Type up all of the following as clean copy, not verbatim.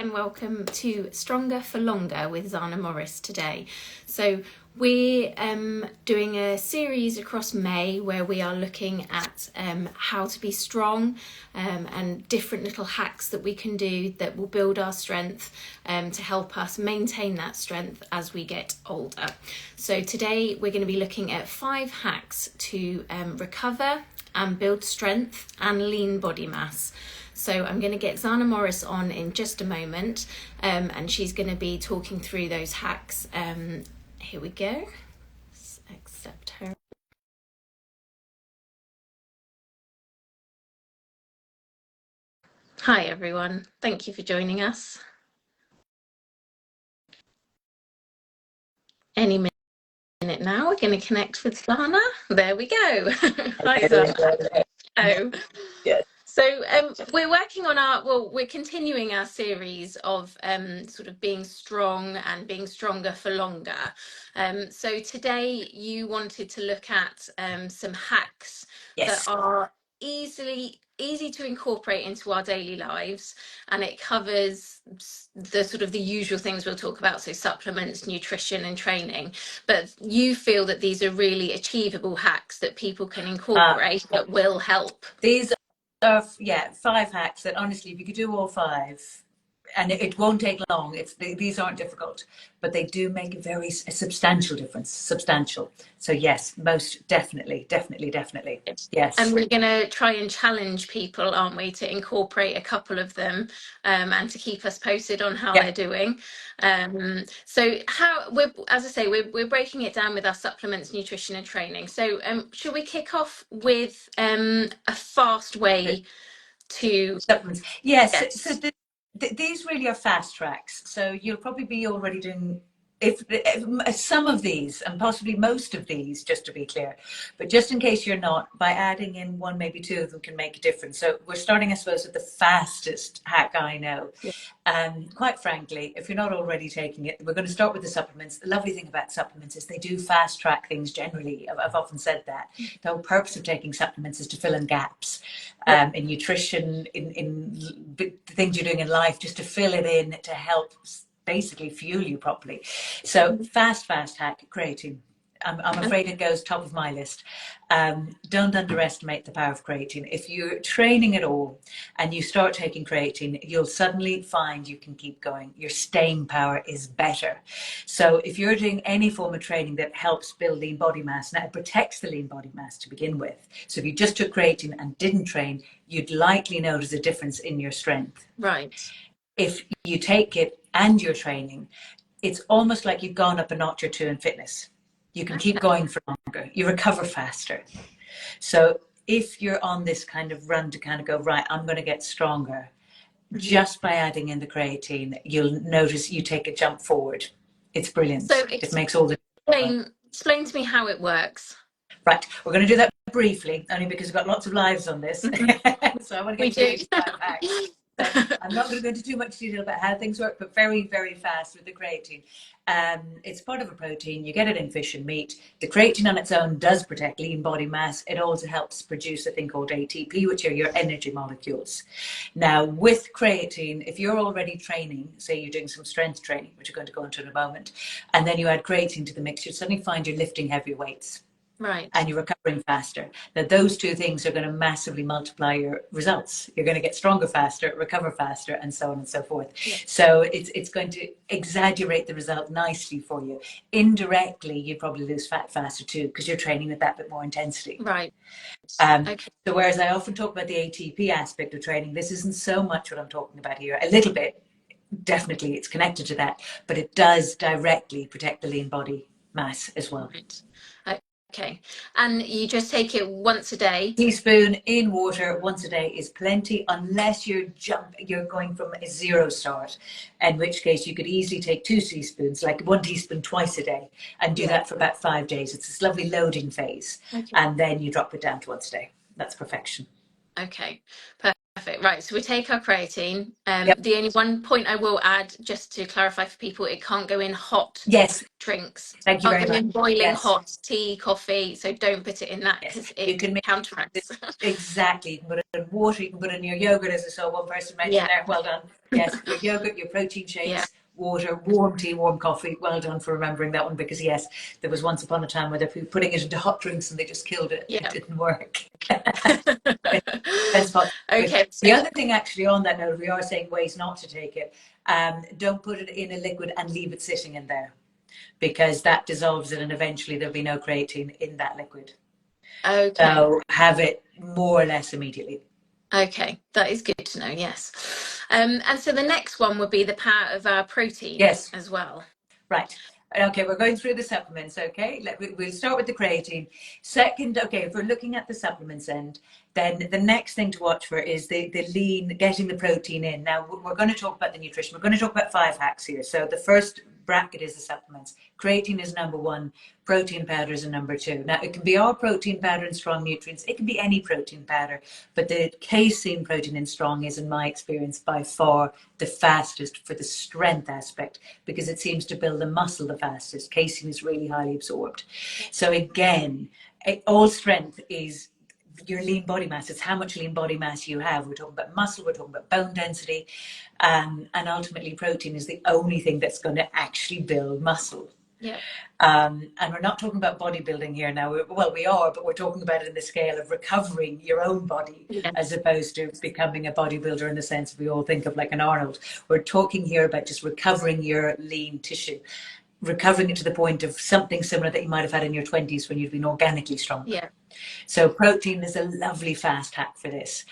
and welcome to Stronger for Longer with Zana Morris today. So we're doing a series across May where we are looking at how to be strong and different little hacks that we can do that will build our strength to help us maintain that strength as we get older. So today we're going to be looking at 5 hacks to recover and build strength and lean body mass. So I'm going to get Zana Morris on in just a moment, and she's going to be talking through those hacks. Here we go. Let's accept her. Hi everyone, thank you for joining us. Any minute now, we're going to connect with Zana. There we go. Hi Zana. Oh. Yes. So we're working on we're continuing our series of sort of being strong and being stronger for longer. So today you wanted to look at some hacks that are easy to incorporate into our daily lives, and it covers the sort of the usual things we'll talk about, so supplements, nutrition and training, but you feel that these are really achievable hacks that people can incorporate that will help. These are 5 hacks that honestly, if you could do all 5, and it won't take long, these aren't difficult, but they do make a substantial difference. Substantial. So yes, most definitely. Yes. And we're going to try and challenge people, aren't we, to incorporate a couple of them and to keep us posted on how they're doing. So as I say, we're breaking it down with our supplements, nutrition and training. So should we kick off with a fast way to supplements? Yes. So these really are fast tracks. So you'll probably be already doing if some of these, and possibly most of these, just to be clear, but just in case you're not, by adding in 1, maybe 2 of them can make a difference. So we're starting, I suppose, with the fastest hack I know. Quite frankly, if you're not already taking it, we're going to start with the supplements. The lovely thing about supplements is they do fast track things generally. I've often said that. The whole purpose of taking supplements is to fill in gaps in nutrition, in the things you're doing in life, just to fill it in, to help basically fuel you properly. So fast hack, creatine. I'm afraid it goes top of my list. Don't underestimate the power of creatine. If you're training at all and you start taking creatine, you'll suddenly find you can keep going. Your staying power is better. So if you're doing any form of training that helps build lean body mass, now it protects the lean body mass to begin with. So if you just took creatine and didn't train, you'd likely notice a difference in your strength. Right. If you take it and you're training, it's almost like you've gone up a notch or 2 in fitness. You can keep going for longer. You recover faster. So if you're on this kind of run to kind of go, right, I'm going to get stronger, just by adding in the creatine, you'll notice you take a jump forward. It's brilliant. So it makes all the explain to me how it works. Right, we're going to do that briefly, only because we've got lots of lives on this. So I want to get through these 5 hacks. So I'm not going to go into too much detail about how things work, but very fast with the creatine. It's part of a protein. You get it in fish and meat. The creatine on its own does protect lean body mass. It also helps produce a thing called ATP, which are your energy molecules. Now, with creatine, if you're already training, say you're doing some strength training, which we're going to go into in a moment, and then you add creatine to the mix, you suddenly find you're lifting heavier weights. Right. And you're recovering faster. Now, those 2 things are going to massively multiply your results. You're going to get stronger faster, recover faster, and so on and so forth. Yeah. So it's going to exaggerate the result nicely for you. Indirectly, you probably lose fat faster too, because you're training with that bit more intensity. Right. Okay. So whereas I often talk about the ATP aspect of training, this isn't so much what I'm talking about here. A little bit, definitely, it's connected to that, but it does directly protect the lean body mass as well. Right. Okay, and you just take it once a day? Teaspoon in water once a day is plenty, unless you're going from a 0 start, in which case you could easily take 2 teaspoons, like 1 teaspoon twice a day, and do that for about 5 days. It's this lovely loading phase, and then you drop it down to once a day. That's perfection. Okay, Perfect. Right. So we take our creatine. Yep. The only one point I will add, just to clarify for people, it can't go in hot Yes. drinks. Thank you Can't very go much. in boiling Yes. hot tea, coffee. So don't put it in that Yes. because You it can make it counteracts. exactly. You can put it in water. You can put it in your yogurt, as I saw one person mention Yeah. there. Well done. Yes, your yogurt, your protein Yeah. shakes, water, warm tea, warm coffee. Well done for remembering that one, because yes, there was once upon a time where they were putting it into hot drinks and they just killed it. It Yeah. didn't work. Depends what. Okay. The other thing, actually, on that note, we are saying ways not to take it. Don't put it in a liquid and leave it sitting in there, because that dissolves it and eventually there'll be no creatine in that liquid. Okay. So have it more or less immediately. Okay. That is good to know. Yes. And so the next one would be the power of our protein Yes. as well. Right. Okay, we're going through the supplements. Okay, we'll start with the creatine. Second, okay, if we're looking at the supplements end, then the next thing to watch for is the lean, getting the protein in. Now, we're going to talk about the nutrition. We're going to talk about 5 hacks here. So the first bracket is the supplements. Creatine is number 1. Protein powders are number 2. Now, it can be our protein powder and strong nutrients. It can be any protein powder, but the casein protein in strong is, in my experience, by far the fastest for the strength aspect, because it seems to build the muscle the fastest. Casein is really highly absorbed. So again, all strength is your lean body mass. It's how much lean body mass you have. We're talking about muscle, we're talking about bone density, and ultimately protein is the only thing that's going to actually build muscle. Yeah. And we're not talking about bodybuilding here now. Well, we are, but we're talking about it in the scale of recovering your own body, Yeah. as opposed to becoming a bodybuilder in the sense we all think of like an Arnold. We're talking here about just recovering your lean tissue, recovering it to the point of something similar that you might have had in your 20s when you've been organically stronger. Yeah. So protein is a lovely fast hack for this.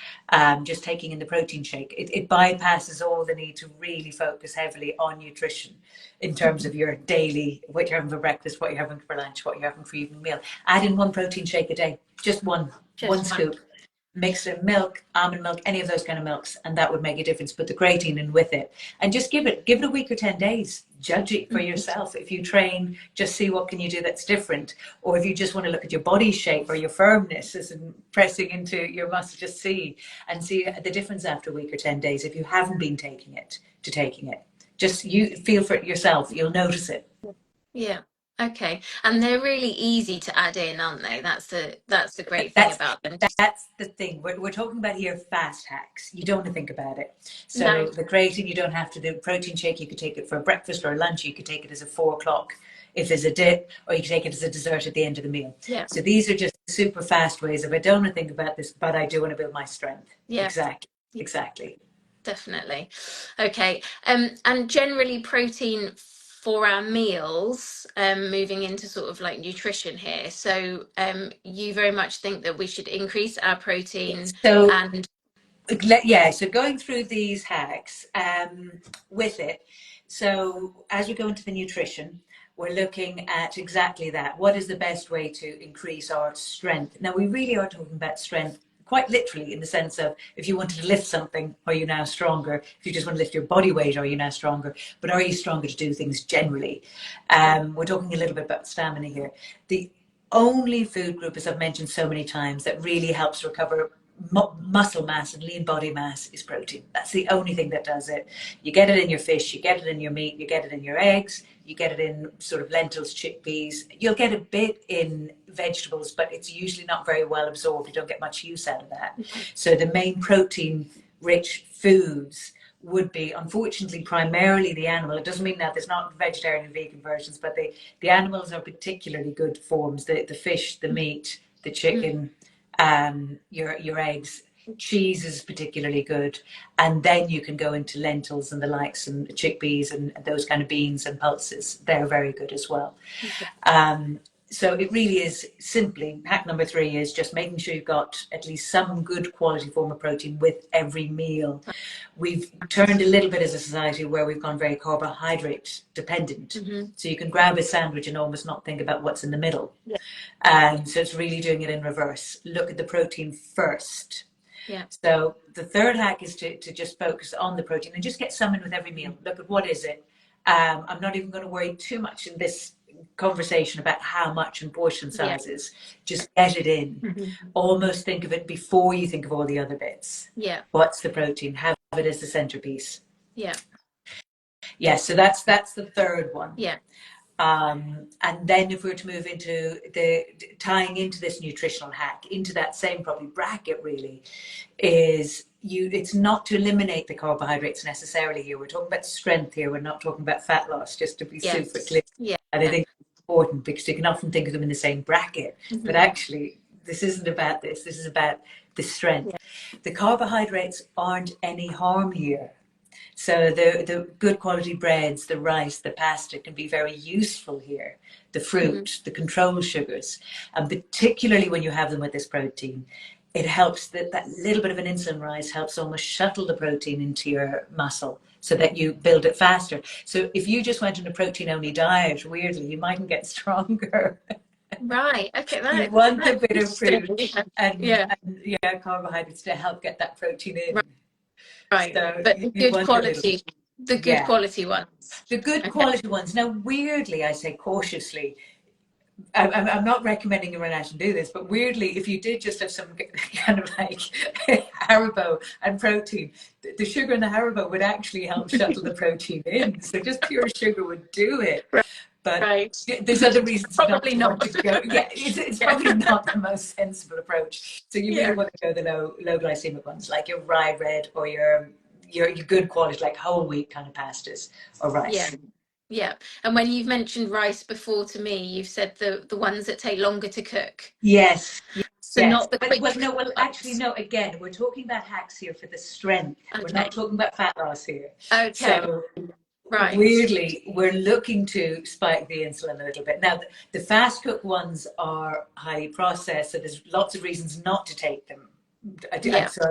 Just taking in the protein shake, it bypasses all the need to really focus heavily on nutrition in terms of your daily, what you're having for breakfast, what you're having for lunch, what you're having for evening meal. Add in 1 protein shake a day, just one scoop. Mix it milk, almond milk, any of those kind of milks, and that would make a difference. Put the creatine in with it, and just give it a week or 10 days. Judge it for yourself. If you train, just see what can you do that's different. Or if you just want to look at your body shape or your firmness as in pressing into your muscle, just see the difference after a week or 10 days. If you haven't been taking it, just you feel for it yourself. You'll notice it. Yeah. Okay. And they're really easy to add in, aren't they? That's the great thing That's about them. that's the thing. We're talking about here fast hacks. You don't want to think about it. No. So the creatine, you don't have to do protein shake. You could take it for breakfast or lunch. You could take it as a 4 o'clock if there's a dip, or you can take it as a dessert at the end of the meal. Yeah. So these are just super fast ways of, I don't want to think about this, but I do want to build my strength. Yeah. Exactly. Definitely. Okay. And generally protein for our meals, moving into sort of like nutrition here. So you very much think that we should increase our protein So and yeah, so going through these hacks with it. So as we go into the nutrition, we're looking at exactly that. What is the best way to increase our strength? Now, we really are talking about strength quite literally, in the sense of, if you wanted to lift something, are you now stronger? If you just want to lift your body weight, are you now stronger? But are you stronger to do things generally? We're talking a little bit about stamina here. The only food group, as I've mentioned so many times, that really helps recover muscle mass and lean body mass is protein. That's the only thing that does it. You get it in your fish, you get it in your meat, you get it in your eggs, you get it in sort of lentils, chickpeas. You'll get a bit in vegetables, but it's usually not very well absorbed. You don't get much use out of that. So the main protein rich foods would be, unfortunately, primarily the animal. It doesn't mean that there's not vegetarian and vegan versions, but the animals are particularly good forms. The fish, the meat, the chicken, your eggs. Cheese is particularly good, and then you can go into lentils and the likes, and chickpeas and those kind of beans and pulses. They're very good as well. So it really is simply, hack number 3 is just making sure you've got at least some good quality form of protein with every meal. We've turned a little bit as a society where we've gone very carbohydrate dependent. So you can grab a sandwich and almost not think about what's in the middle. So it's really doing it in reverse. Look at the protein first. yeah. So the third hack is to just focus on the protein and just get some in with every meal. Look at what is it. I'm not even going to worry too much in this conversation about how much and portion Yeah. sizes. Just get it in. Almost think of it before you think of all the other bits. Yeah. What's the protein? Have it as the centerpiece. Yeah. Yes, so that's the third one. Yeah. And then if we were to move into the tying into this nutritional hack, into that same probably bracket really, is it's not to eliminate the carbohydrates necessarily here. We're talking about strength here. We're not talking about fat loss, just to be super clear. Yeah. And I think it's important because you can often think of them in the same bracket, but actually this isn't about this. This is about the strength. Yeah. The carbohydrates aren't any harm here. So the good quality breads, the rice, the pasta can be very useful here. The fruit, the controlled sugars, and particularly when you have them with this protein, it helps that little bit of an insulin rise helps almost shuttle the protein into your muscle so that you build it faster. So if you just went on a protein only diet, weirdly, you mightn't get stronger. Right. Okay. You want a bit of fruit and carbohydrates to help get that protein in. Right. So But the good quality, the good quality ones. The good quality ones. Now, weirdly, I say cautiously, I'm not recommending you run out and do this, but weirdly, if you did just have some kind of like Haribo and protein, the sugar in the Haribo would actually help shuttle the protein in. So just pure sugar would do it. But there's other reasons Probably not to go. Yeah, it's probably not the most sensible approach. So you really want to go the low glycemic ones, like your rye bread or your good quality, like whole wheat kind of pastas or rice. Yeah. Yeah. And when you've mentioned rice before to me, you've said the ones that take longer to cook. Yes. So not the quick. Actually, no. Again, we're talking about hacks here for the strength. Okay. We're not talking about fat loss here. Okay. So weirdly, we're looking to spike the insulin a little bit. Now, the fast cook ones are highly processed, so there's lots of reasons not to take them. So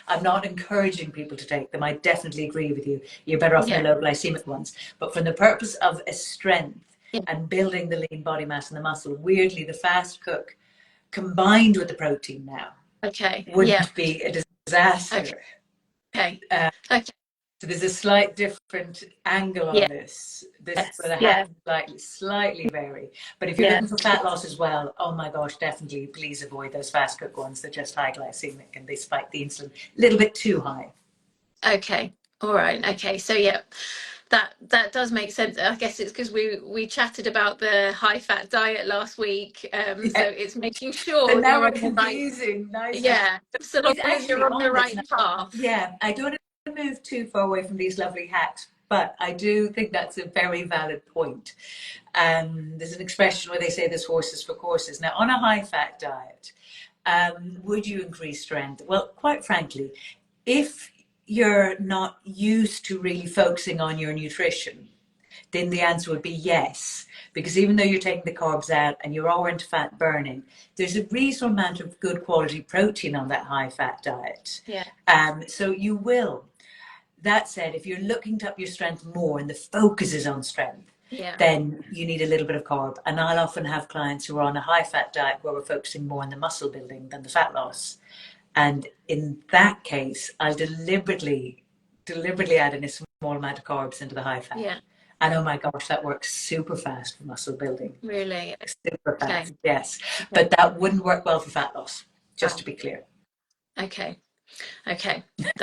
I'm not encouraging people to take them. I definitely agree with you. You're better off in the low glycemic ones. But for the purpose of a strength and building the lean body mass and the muscle, weirdly, the fast cook combined with the protein now wouldn't be a disaster. Okay. So there's a slight different angle on this. This for the hack slightly vary. But if you're looking for fat loss as well, oh my gosh, definitely please avoid those fast cook ones. They're just high glycemic and they spike the insulin a little bit too high. Okay. All right. Okay. So that does make sense. I guess it's because we chatted about the high fat diet last week. So it's making sure so now you're we're on confusing. the right, so long as you're on the right path. Yeah, I don't want to move too far away from these lovely hacks, but I do think that's a very valid point. There's an expression where they say there's horses for courses. Now, on a high fat diet, would you increase strength? Well, quite frankly, if you're not used to really focusing on your nutrition, then the answer would be yes. Because even though you're taking the carbs out and you're all into fat burning, there's a reasonable amount of good quality protein on that high fat diet. So you will. That said, if you're looking to up your strength more and the focus is on strength, then you need a little bit of carb. And I'll often have clients who are on a high fat diet where we're focusing more on the muscle building than the fat loss. And in that case, I'll deliberately add in a small amount of carbs into the high fat. And oh my gosh, that works super fast for muscle building. Really? Super fast, yes. But that wouldn't work well for fat loss, just to be clear. Okay.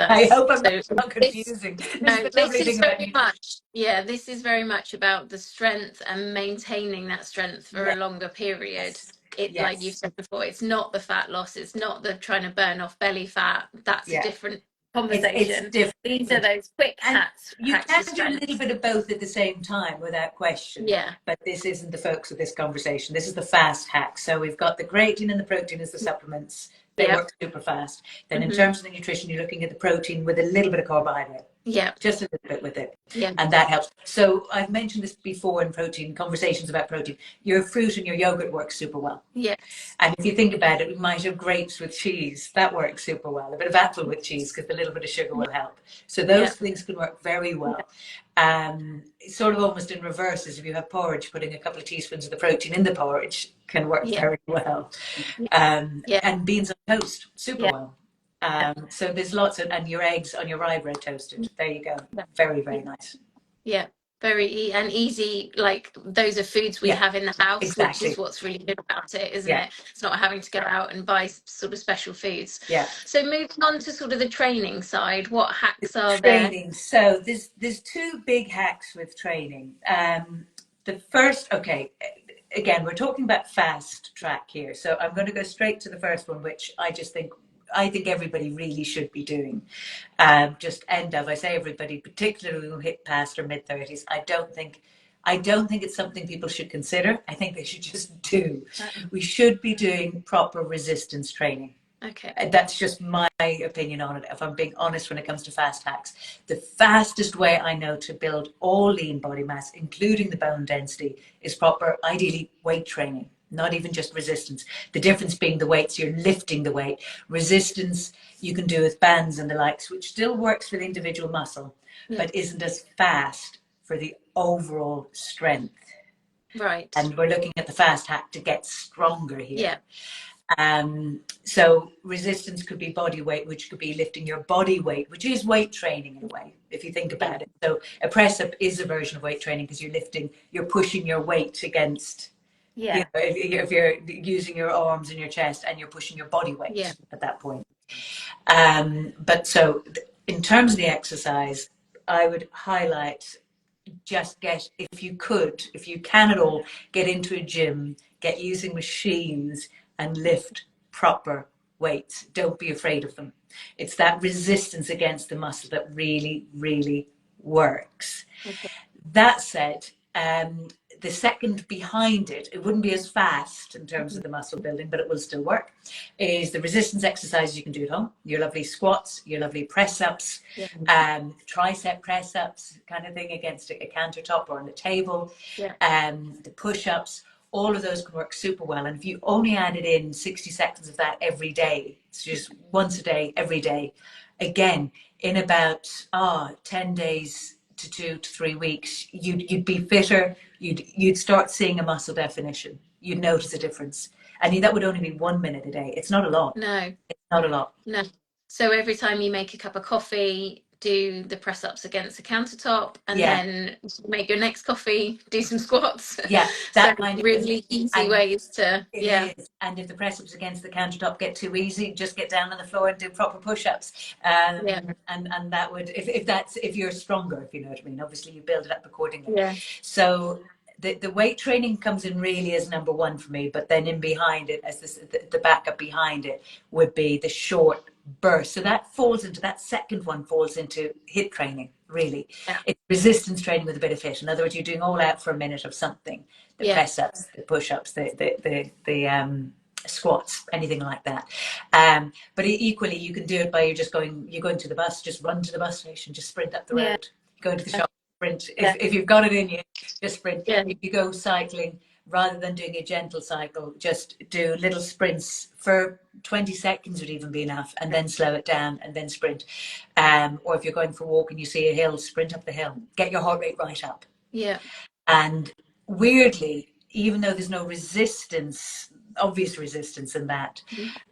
I hope I'm not confusing. This is very much, this is very much about the strength and maintaining that strength for a longer period. Like you've said before, it's not the fat loss, it's not the trying to burn off belly fat. That's a different conversation. It's different. These are those quick hacks. You can do a little bit of both at the same time without question. But this isn't the focus of this conversation. This is the fast hack. So we've got the creatine and the protein as the supplements. They work super fast. Then in terms of the nutrition, you're looking at the protein with a little bit of carbohydrate. Just a little bit with it. And that helps. So I've mentioned this before in protein, conversations about protein. Your fruit and your yogurt works super well. And if you think about it, we might have grapes with cheese. That works super well. A bit of apple with cheese because a little bit of sugar will help. So those things can work very well. It's sort of almost in reverse as if you have porridge, putting a couple of teaspoons of the protein in the porridge can work very well. And beans on toast, super well. So there's lots of, and your eggs on your rye bread toasted. There you go. Very, very nice. very and easy. Like those are foods we Yeah, have in the house, which is exactly. what's really good about it, isn't Yeah, it? It's not having to go out and buy sort of special foods. yeah. So moving on to sort of the training side, what hacks are there? Training. So there's two big hacks with training. The first, okay, again, we're talking about fast track here. So I'm going to go straight to the first one, which I think everybody really should be doing. Just end of, I say everybody, particularly who hit past or mid-30s. I don't think it's something people should consider. I think they should just do. We should be doing proper resistance training. Okay. That's just my opinion on it. If I'm being honest, when it comes to fast hacks, the fastest way I know to build all lean body mass, including the bone density, is proper, ideally, weight training, not even just resistance. The difference being the weights, you're lifting the weight. Resistance, you can do with bands and the likes, which still works for the individual muscle, but isn't as fast for the overall strength. Right. And we're looking at the fast hack to get stronger here. Yeah. So resistance could be body weight, which could be lifting your body weight, which is weight training in a way, if you think about it. So a press up is a version of weight training because you're pushing your weight against, Yeah. if you're using your arms and your chest and you're pushing your body weight at that point. But so in terms of the exercise, I would highlight just if you can at all, get into a gym, get using machines and lift proper weights. Don't be afraid of them. It's that resistance against the muscle that really, really works. Okay. That said, the second behind it, it wouldn't be as fast in terms of the muscle building, but it will still work, is the resistance exercises you can do at home. Your lovely squats, your lovely press ups, tricep press ups kind of thing against a countertop or on a table, the push ups. All of those can work super well. And if you only added in 60 seconds of that every day, it's just once a day, every day, again, in about 10 days to 2 to 3 weeks, you'd be fitter. You'd start seeing a muscle definition. You'd notice a difference, and that would only be 1 minute a day. It's not a lot. No. It's not a lot. No. So every time you make a cup of coffee, do the press ups against the countertop, and then make your next coffee, do some squats. Yeah, So that kind of really easy ways to, It is. And if the press ups against the countertop get too easy, just get down on the floor and do proper push ups. And that would, if you're stronger, if you know what I mean. Obviously, you build it up accordingly. Yeah. So the weight training comes in really as number one for me, but then in behind it, as the backup behind it, would be the short burst. So that second one falls into HIIT training, really. Yeah. It's resistance training with a bit of HIIT. In other words, you're doing all out for a minute of something. The press ups, the push ups, the squats, anything like that. But equally, you can do it by you're going to the bus, just run to the bus station, just sprint up the road. Go to the shop, sprint. If you've got it in you, just sprint. If you go cycling, rather than doing a gentle cycle, just do little sprints for 20 seconds would even be enough, and then slow it down and then sprint. Or if you're going for a walk and you see a hill, sprint up the hill. Get your heart rate right up. Yeah. And weirdly, even though there's no obvious resistance in that,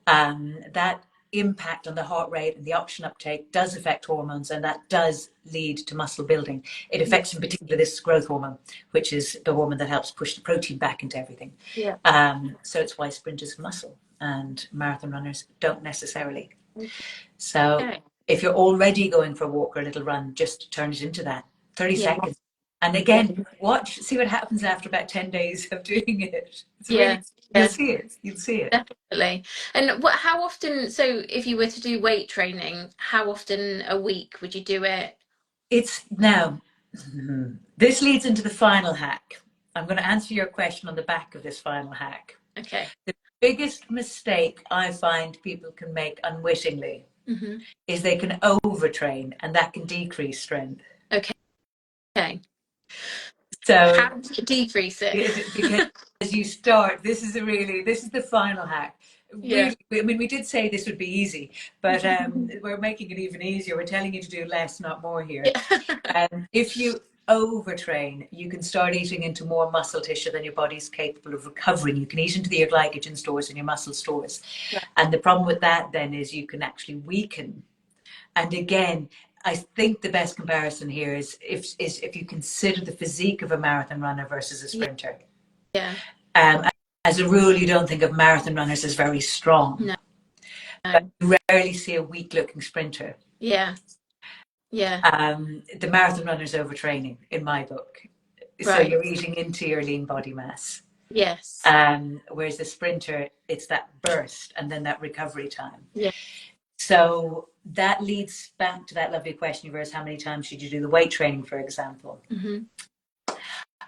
that impact on the heart rate and the oxygen uptake does affect hormones, and that does lead to muscle building. It affects in particular this growth hormone, which is the hormone that helps push the protein back into everything. So it's why sprinters can muscle and marathon runners don't necessarily. So if you're already going for a walk or a little run, just turn it into that 30 seconds. And again, see what happens after about 10 days of doing it. You'll see it. You'll see it. Definitely. And how often, so if you were to do weight training, how often a week would you do it? This leads into the final hack. I'm going to answer your question on the back of this final hack. Okay. The biggest mistake I find people can make unwittingly is they can overtrain, and that can decrease strength. Okay. So how do you decrease it? Because as you start, this is the final hack. Really, I mean, we did say this would be easy, but we're making it even easier. We're telling you to do less, not more here. If you overtrain, you can start eating into more muscle tissue than your body's capable of recovering. You can eat into your glycogen stores and your muscle stores. And the problem with that then is you can actually weaken. And again, I think the best comparison here is if you consider the physique of a marathon runner versus a sprinter. Yeah. Um, as a rule, you don't think of marathon runners as very strong, No. but No. you rarely see a weak-looking sprinter. Yeah. Yeah. The marathon runner's overtraining, in my book. So Right. you're eating into your lean body mass. Yes. Whereas the sprinter, it's that burst and then that recovery time. Yeah. So that leads back to that lovely question of yours, how many times should you do the weight training, for example? Mm-hmm.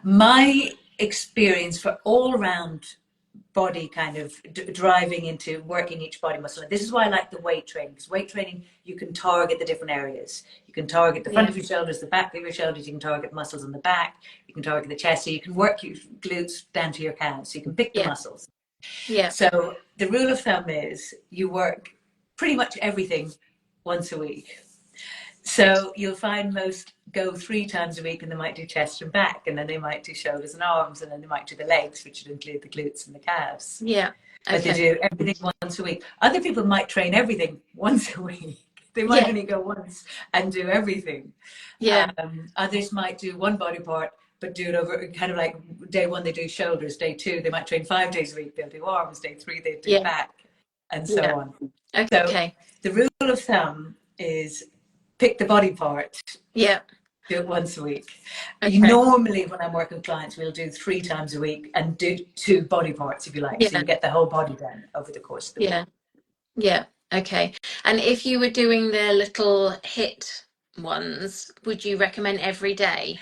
My experience for all around body kind of driving into working each body muscle. And this is why I like the weight training, because weight training, you can target the different areas. You can target the front Yeah. of your shoulders, the back of your shoulders, you can target muscles on the back, you can target the chest, so you can work your glutes down to your calves, so you can pick the Yeah. muscles. Yeah. So the rule of thumb is you work pretty much everything once a week. So you'll find most go 3 times a week, and they might do chest and back, and then they might do shoulders and arms, and then they might do the legs, which would include the glutes and the calves. Yeah. But they Okay. do everything once a week. Other people might train everything once a week. They might Yeah. only go once and do everything. Yeah. Others might do one body part, but do it over kind of like day 1 they do shoulders, day 2 they might train 5 days a week. They'll do arms. Day 3 they do Yeah. back, and so Yeah. on. So Okay. the rule of thumb is pick the body part, Yeah. do it once a week. Okay. Normally, when I'm working with clients, we'll do 3 times a week and do 2 body parts, if you like. So Yeah. you get the whole body done over the course of the week. Yeah. Yeah. Okay. And if you were doing the little hit ones, would you recommend every day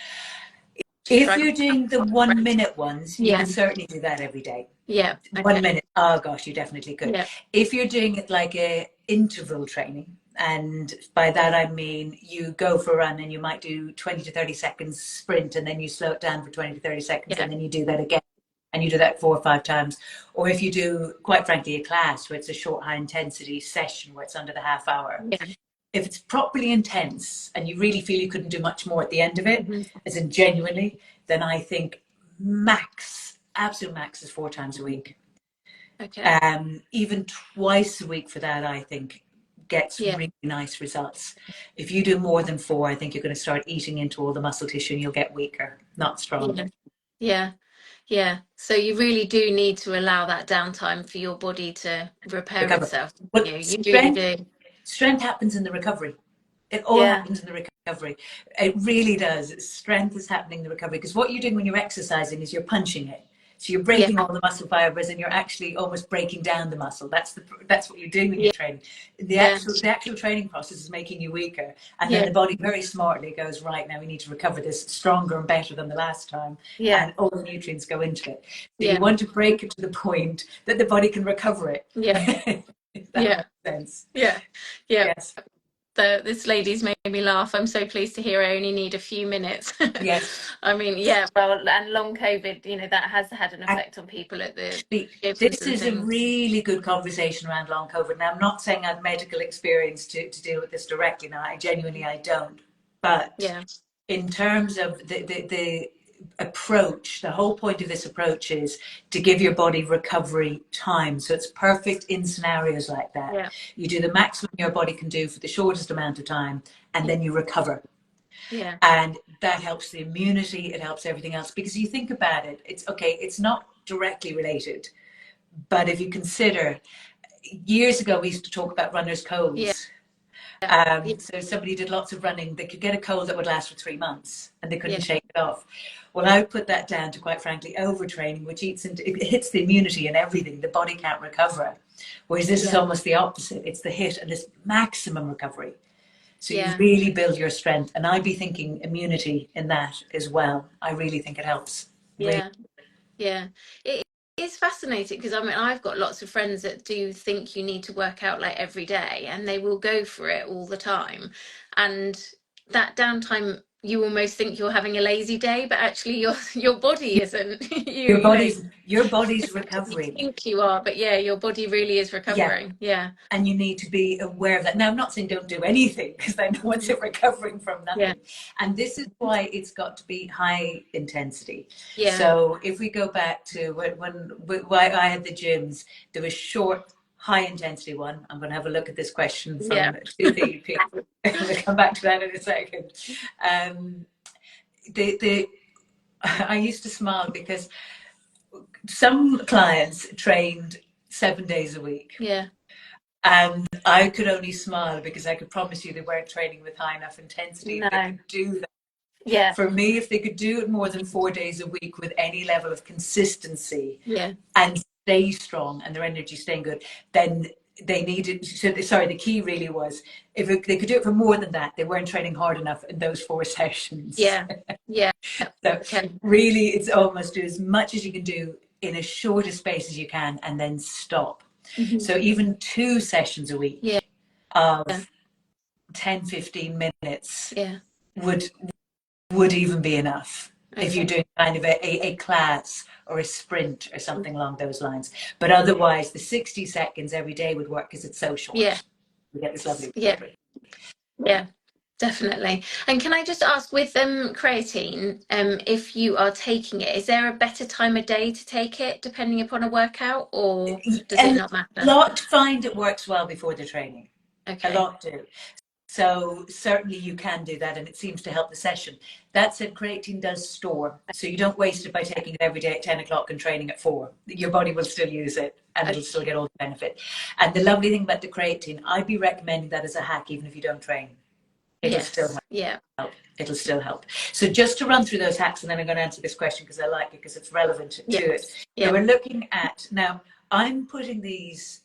to If try? you're doing the 1 minute ones, you Yeah. can certainly do that every day. Yeah. 1 Okay. minute, oh gosh, you definitely could. Yeah. If you're doing it like a interval training, and by that I mean you go for a run and you might do 20 to 30 seconds sprint, and then you slow it down for 20 to 30 seconds, Yeah. and then you do that again, and you do that 4 or 5 times. Or if you do, quite frankly, a class where it's a short high intensity session where it's under the half hour, Yeah. if it's properly intense and you really feel you couldn't do much more at the end of it, Mm-hmm. as in genuinely, then I think max, absolute max is 4 times a week. Okay. Even twice a week for that, I think, gets Yeah. really nice results. If you do more than 4, I think you're going to start eating into all the muscle tissue and you'll get weaker, not stronger. Yeah. Yeah. Yeah. So you really do need to allow that downtime for your body to repair Recover. itself. Well, You really do. strength happens in the recovery. It all Yeah. happens in the recovery. It really does. Strength is happening in the recovery, because what you're doing when you're exercising is you're punching it. So you're Yeah. breaking all the muscle fibers, and you're actually almost breaking down the muscle. That's what you're doing when Yeah. you're training. The Yeah. actual training process is making you weaker, and then Yeah. the body very smartly goes, right, now we need to recover this stronger and better than the last time, Yeah. and all the nutrients go into it. So you Yeah. want to break it to the point that the body can recover it. Yeah. If that Yeah. makes sense. Yeah. Yeah. Yes. This lady's made me laugh. I'm so pleased to hear I only need a few minutes. Yes. I mean, yeah, well, and long COVID, that has had an effect on people at the Actually, gyms this and is a things. really good conversation around long COVID. Now, I'm not saying I have medical experience to deal with this directly. Now, I don't. But Yeah. in terms of the approach, the whole point of this approach is to give your body recovery time. So it's perfect in scenarios like that. Yeah. You do the maximum your body can do for the shortest amount of time, and then you recover. Yeah. And that helps the immunity, it helps everything else. Because you think about it, it's okay, it's not directly related. But if you consider, years ago we used to talk about runners' Yeah. colds. Yeah. So somebody did lots of running, they could get a cold that would last for 3 months and they couldn't Yeah. shake it off. Well, I would put that down to, quite frankly, overtraining, which it hits the immunity and everything. The body can't recover. Whereas this is Yeah. almost the opposite. It's the hit and this maximum recovery. So you Yeah. really build your strength. And I'd be thinking immunity in that as well. I really think it helps. Really. Yeah. Yeah. It is fascinating because I mean, I've got lots of friends that do think you need to work out like every day and they will go for it all the time. And that downtime, you almost think you're having a lazy day, but actually your body isn't. Your You know, body's you recovering. think you are, but yeah, your body really is Yeah. recovering. Yeah. And you need to be aware of that. Now, I'm not saying don't do anything, because then no one's recovering from Yeah. nothing. And this is why it's got to be high intensity. Yeah. So if we go back to when I had the gyms, there was short high intensity one. I'm going to have a look at this question Yeah. from the people. We'll come back to that in a second. The I used to smile because some clients trained 7 days a week. Yeah. And I could only smile because I could promise you they weren't training with high enough intensity. No. They could do that. Yeah. For me, if they could do it more than 4 days a week with any level of consistency Yeah. and stay strong and their energy staying good, then they needed. So, sorry, the key really was if they could do it for more than that, they weren't training hard enough in those 4 sessions. Yeah. Yeah. So Okay. really, it's almost do as much as you can do in as short a space as you can and then stop. Mm-hmm. So even 2 sessions a week Yeah. of 10-15 minutes Yeah. would even be enough if you're Okay. doing kind of a class or a sprint or something along those lines. But otherwise, the 60 seconds every day would work because it's so Yeah. short. We get this lovely Yeah. recovery. Yeah. Definitely. And can I just ask with creatine, if you are taking it, is there a better time of day to take it depending upon a workout, or does it A not matter? lot find it works well before the training. A Okay. lot do. So certainly you can do that, and it seems to help the session. That said, creatine does store, so you don't waste it by taking it every day at 10 o'clock and training at 4. Your body will still use it, and it'll still get all the benefit. And the lovely thing about the creatine, I'd be recommending that as a hack, even if you don't train. It'll still Yes. help. Yeah. It'll still help. So just to run through those hacks, and then I'm going to answer this question because I like it because it's relevant to it. Yes. So Yeah. we're looking at now. I'm putting these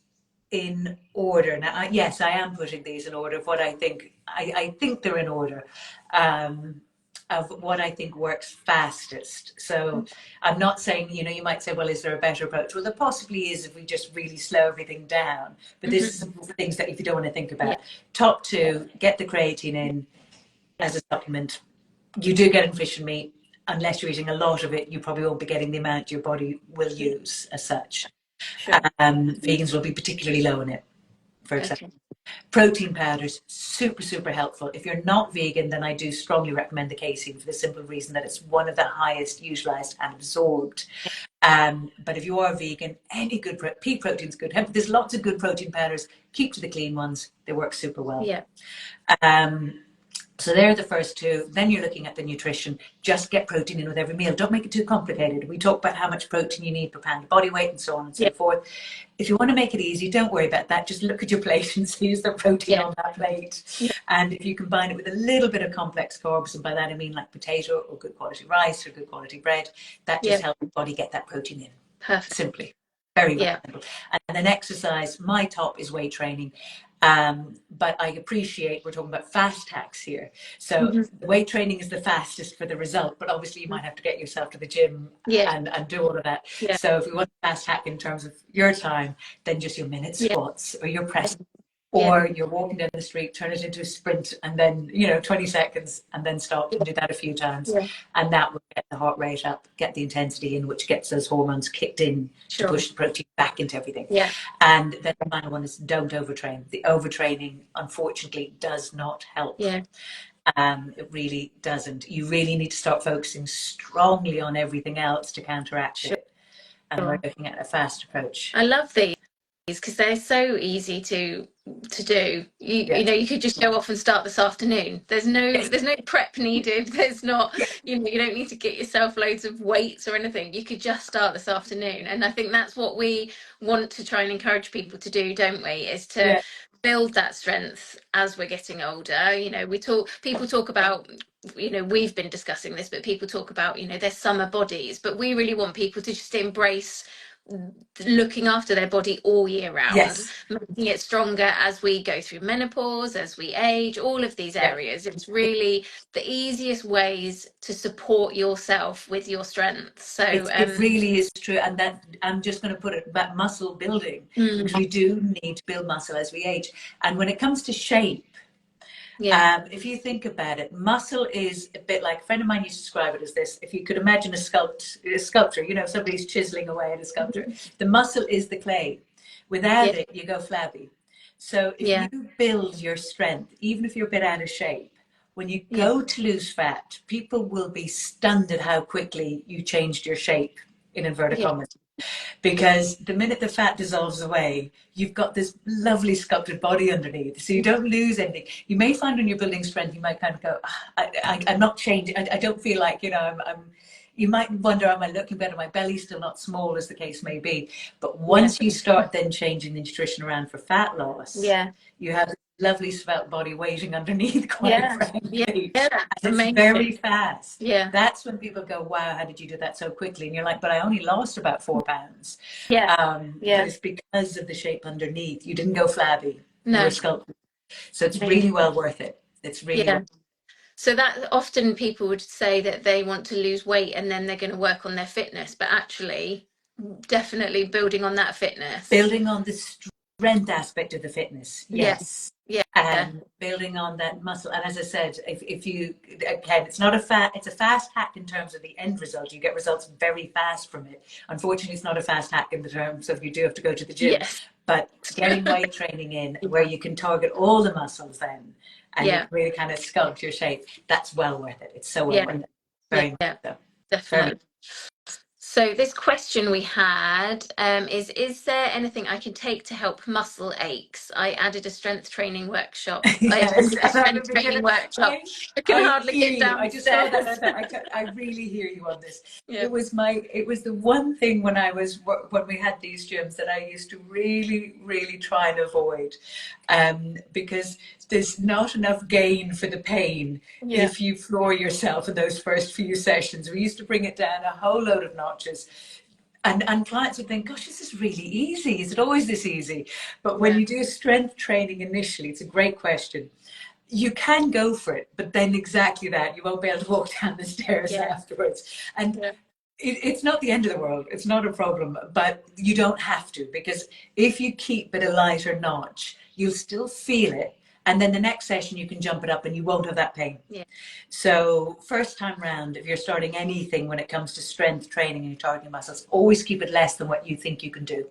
in order now. Yes, I am putting these in order of what I think. I think they're in order of what I think works fastest. So I'm not saying, you might say, well, is there a better approach? Well, there possibly is if we just really slow everything down. But this is some things that if you don't want to think about. Yeah. Top 2, get the creatine in as a supplement. You do get it in fish and meat. Unless you're eating a lot of it, you probably won't be getting the amount your body will use as such. Sure. Vegans will be particularly low in it, for example. Okay. Protein powders, super, super helpful. If you're not vegan, then I do strongly recommend the casein for the simple reason that it's one of the highest utilized and absorbed. But if you are vegan, any good pea protein is good. There's lots of good protein powders. Keep to the clean ones. They work super well. Yeah. So they're the first 2. Then you're looking at the nutrition. Just get protein in with every meal. Don't make it too complicated. We talk about how much protein you need per pound of body weight and so on and so forth. If you want to make it easy, don't worry about that. Just look at your plate and see is there protein on that plate. Yeah. And if you combine it with a little bit of complex carbs, and by that I mean like potato or good quality rice or good quality bread, that just helps the body get that protein in. Perfect. Simply. Very, very simple. And then exercise, my top is weight training. But I appreciate we're talking about fast hacks here. So the weight training is the fastest for the result, but obviously you might have to get yourself to the gym and do all of that. Yeah. So if we want a fast hack in terms of your time, then just your minute squats or your press. Or you're walking down the street, turn it into a sprint, and then 20 seconds, and then stop and do that a few times, and that will get the heart rate up, get the intensity in, which gets those hormones kicked in to push the protein back into everything. Yeah. And then the final one is don't overtrain. The overtraining, unfortunately, does not help. Yeah. It really doesn't. You really need to start focusing strongly on everything else to counteract it. And we're looking at a fast approach. I love these because they're so easy to do. You know, you could just go off and start this afternoon. There's no prep needed. There's not, you don't need to get yourself loads of weights or anything. You could just start this afternoon. And I think that's what we want to try and encourage people to do, don't we? Is to build that strength as we're getting older. People talk about, we've been discussing this, but people talk about, their summer bodies, but we really want people to just embrace looking after their body all year round, making it stronger as we go through menopause, as we age, all of these areas. It's really the easiest ways to support yourself with your strength. So it really is true, and that I'm just going to put it about muscle building, because we do need to build muscle as we age. And when it comes to shape, if you think about it, muscle is a bit like, a friend of mine used to describe it as this: if you could imagine a sculpture, somebody's chiseling away at a sculpture. The muscle is the clay. Without it, you go flabby. So if you build your strength, even if you're a bit out of shape, when you go to lose fat, people will be stunned at how quickly you changed your shape, in inverted commas. Because the minute the fat dissolves away, you've got this lovely sculpted body underneath. So you don't lose anything. You may find when you're building strength, you might kind of go, I'm not changing. I don't feel like, you might wonder, am I looking better? My belly's still not small, as the case may be. But once you start then changing the nutrition around for fat loss, you have a lovely svelte body waiting underneath, quite frankly. And it's very fast. That's when people go, wow, how did you do that so quickly? And you're like, but I only lost about 4 pounds. But it's because of the shape underneath. You didn't go flabby. You were sculpted. So it's really well worth it. It's really worth it. So that often people would say that they want to lose weight and then they're going to work on their fitness, but actually definitely building on that fitness. Building on the strength aspect of the fitness, yes. And building on that muscle. And as I said, if you, again, it's a fast hack in terms of the end result. You get results very fast from it. Unfortunately, it's not a fast hack in the terms of you do have to go to the gym. But getting weight training in where you can target all the muscles then, and you really kind of sculpt your shape, that's well worth it. It's so well worth it. Very much so. Definitely. So this question we had is there anything I can take to help muscle aches? I added a strength training workshop. I can hardly get down. I just saw that. I really hear you on this. It was the one thing when we had these gyms that I used to really, really try and avoid, because there's not enough gain for the pain if you floor yourself in those first few sessions. We used to bring it down a whole load of notches. And clients would think, gosh, this is really easy. Is it always this easy? But when you do strength training initially, it's a great question. You can go for it, but then exactly that, you won't be able to walk down the stairs afterwards. And it's not the end of the world. It's not a problem, but you don't have to, because if you keep it a lighter notch, you'll still feel it. And then the next session, you can jump it up and you won't have that pain. So first time round, if you're starting anything when it comes to strength training and you're targeting muscles, always keep it less than what you think you can do.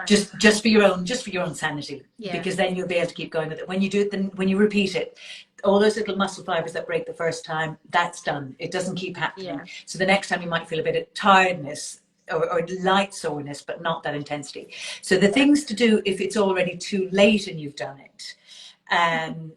Just for your own sanity, because then you'll be able to keep going with it. When you do it, then when you repeat it, all those little muscle fibers that break the first time, that's done. It doesn't keep happening. So the next time you might feel a bit of tiredness or light soreness, but not that intensity. So the things to do if it's already too late and you've done it,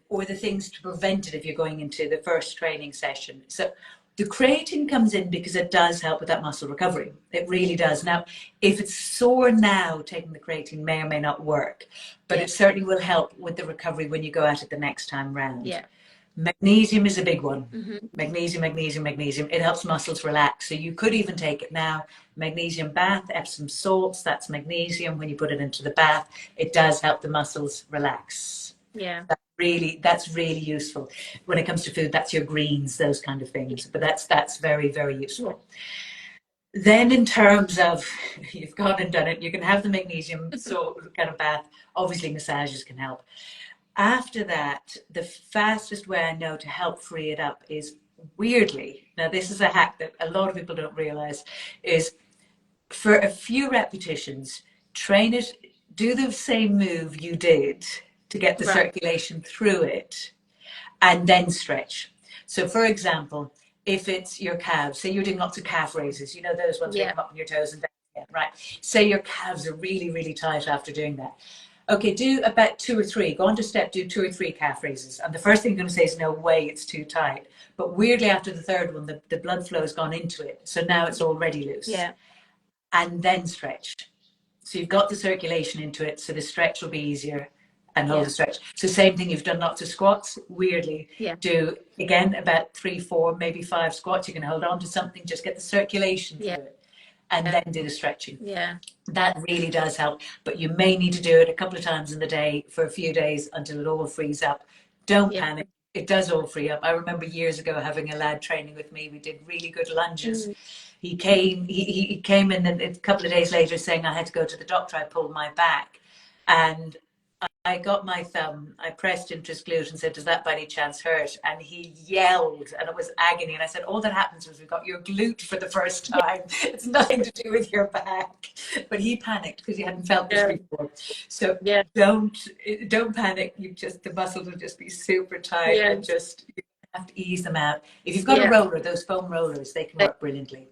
or the things to prevent it if you're going into the first training session. So the creatine comes in because it does help with that muscle recovery. It really does. Now, if it's sore now, taking the creatine may or may not work, but it certainly will help with the recovery when you go at it the next time round. Magnesium is a big one. Magnesium. It helps muscles relax. So you could even take it now. Magnesium bath, Epsom salts, that's magnesium. When you put it into the bath, it does help the muscles relax. That's really useful. When it comes to food, that's your greens, those kind of things. But that's very, very useful. Then in terms of, you've gone and done it, you can have the magnesium salt kind of bath. Obviously massages can help. After that, the fastest way I know to help free it up is, weirdly, now this is a hack that a lot of people don't realize, is for a few repetitions, train it, do the same move you did to get the circulation through it, and then stretch. So for example, if it's your calves, say you're doing lots of calf raises, you know those ones where you come up on your toes and down, right? Say your calves are really, really tight after doing that. Okay, do about 2 or 3. Go on to step, do 2 or 3 calf raises. And the first thing you're going to say is, no way, it's too tight. But weirdly, after the third one, the blood flow has gone into it. So now it's already loose. And then stretch. So you've got the circulation into it, so the stretch will be easier. And hold the stretch. So same thing, you've done lots of squats, weirdly, do again about 3, 4, maybe 5 squats. You can hold on to something, just get the circulation through it, and then do the stretching. That really does help, but you may need to do it a couple of times in the day for a few days until it all frees up. Don't panic. It does all free up. I remember years ago having a lad training with me. We did really good lunges. He came in and a couple of days later saying, I had to go to the doctor. I pulled my back, and I got my thumb, I pressed into his glute and said, does that by any chance hurt? And he yelled, and it was agony. And I said, all that happens was we got your glute for the first time. It's nothing to do with your back. But he panicked because he hadn't felt this before. So don't panic. The muscles will just be super tight and just, you have to ease them out. If you've got a roller, those foam rollers, they can work brilliantly.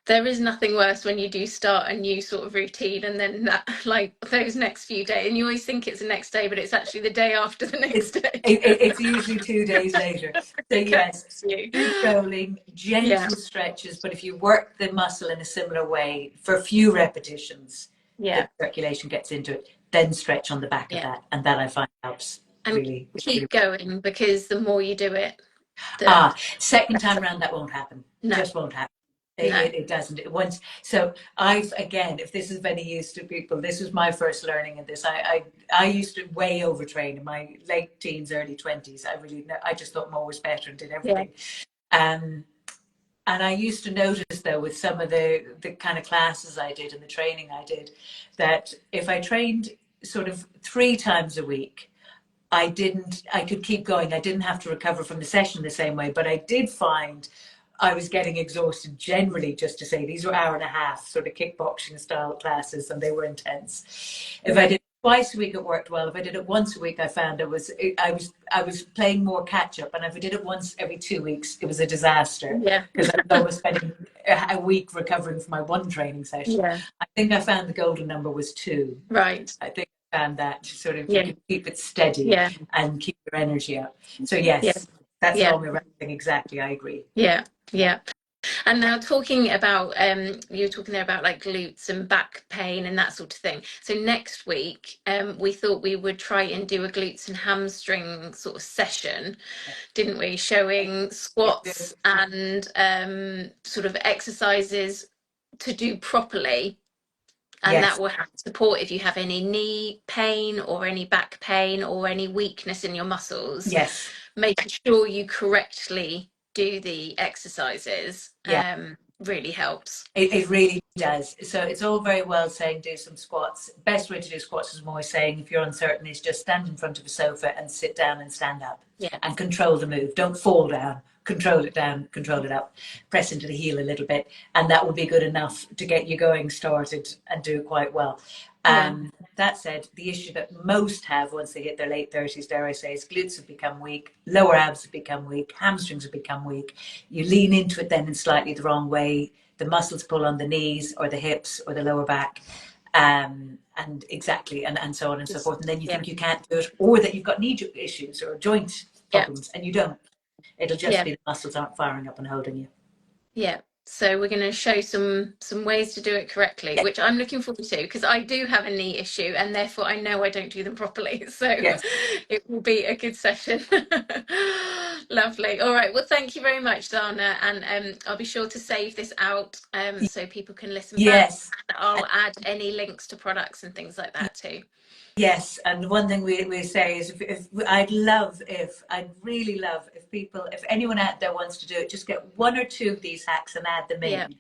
There is nothing worse when you do start a new sort of routine and then that, like those next few days, and you always think it's the next day, but it's actually the day after the next day. It's usually 2 days later. So It yes, catches you. good rolling, Yeah, gentle stretches, but if you work the muscle in a similar way for a few repetitions, the yeah, circulation gets into it, then stretch on the back of yeah. that. And that I find helps And really, really. keep going because the more you do it, the Second time better. round, that won't happen. No, Just won't happen. no. It doesn't. It once. So I've again, if this is of any use to people, this was my first learning in this. I used to way overtrain in my late teens, early 20s. I just thought more was better and did Yeah, everything. Um, and I used to notice though with some of the kind of classes I did and the training I did, that if I trained sort of 3 times a week, I could keep going. I didn't have to recover from the session the same way, but I did find I was getting exhausted generally, just to say these were hour and a half sort of kickboxing style classes and they were intense. If I did it twice a week, it worked well. If I did it once a week, I found I was playing more catch up. And if I did it once every 2 weeks, it was a disaster yeah, because I was always spending a week recovering from my one training session. yeah. I think I found the golden number was 2. Right. I think I found that sort of you Yeah, can keep it steady yeah, and keep your energy up. So yeah, yes, that's yeah, long around thing. Exactly, I agree. yeah, yeah. And now talking about you were talking there about like glutes and back pain and that sort of thing. So next week, we thought we would try and do a glutes and hamstring sort of session, didn't we? Showing squats and sort of exercises to do properly. And that Yes, will have support if you have any knee pain or any back pain or any weakness in your muscles, yes, making sure you correctly do the exercises yeah. really helps. It really does. So it's all very well saying do some squats. Best way to do squats, as I'm always saying, if you're uncertain, is just stand in front of a sofa and sit down and stand up Yeah, and control the move. Don't fall down. Control it down, control it up, press into the heel a little bit, and that will be good enough to get you going started and do quite well. yeah, That said, the issue that most have once they hit their late 30s, dare I say, is glutes have become weak, lower abs have become weak, hamstrings have become weak. You lean into it then in slightly the wrong way. The muscles pull on the knees or the hips or the lower back. And exactly, and so on and so forth. And then you yeah, think you can't do it, or that you've got knee issues or joint yeah, problems, and you don't. It'll just yeah. be the muscles aren't firing up and holding you. Yeah. So we're going to show some ways to do it correctly, Yes, which I'm looking forward to because I do have a knee issue and therefore I know I don't do them properly. So yes, it will be a good session. Lovely. All right. Well, thank you very much, Zana. And I'll be sure to save this out so people can listen back. yes. And I'll add any links to products and things like that too. Yes, and one thing we say is if I'd really love if people, if anyone out there wants to do it, just get 1 or 2 of these hacks and add them Yeah. in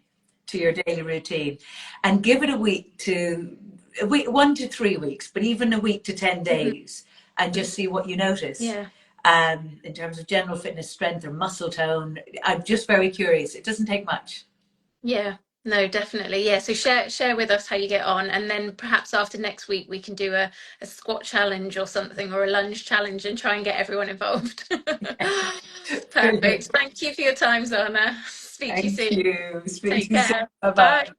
to your daily routine and give it a week, 1 to 3 weeks, but even a week to 10 Mhm. days and just see what you notice. Yeah. In terms of general fitness, strength or muscle tone, I'm just very curious. It doesn't take much. Yeah, no, definitely. Yeah. So share with us how you get on, and then perhaps after next week we can do a squat challenge or something or a lunge challenge and try and get everyone involved. Brilliant. Perfect. Thank you for your time, Zana. Speak to you Thank soon. you. Speak Take to you soon. care. Bye Bye. bye.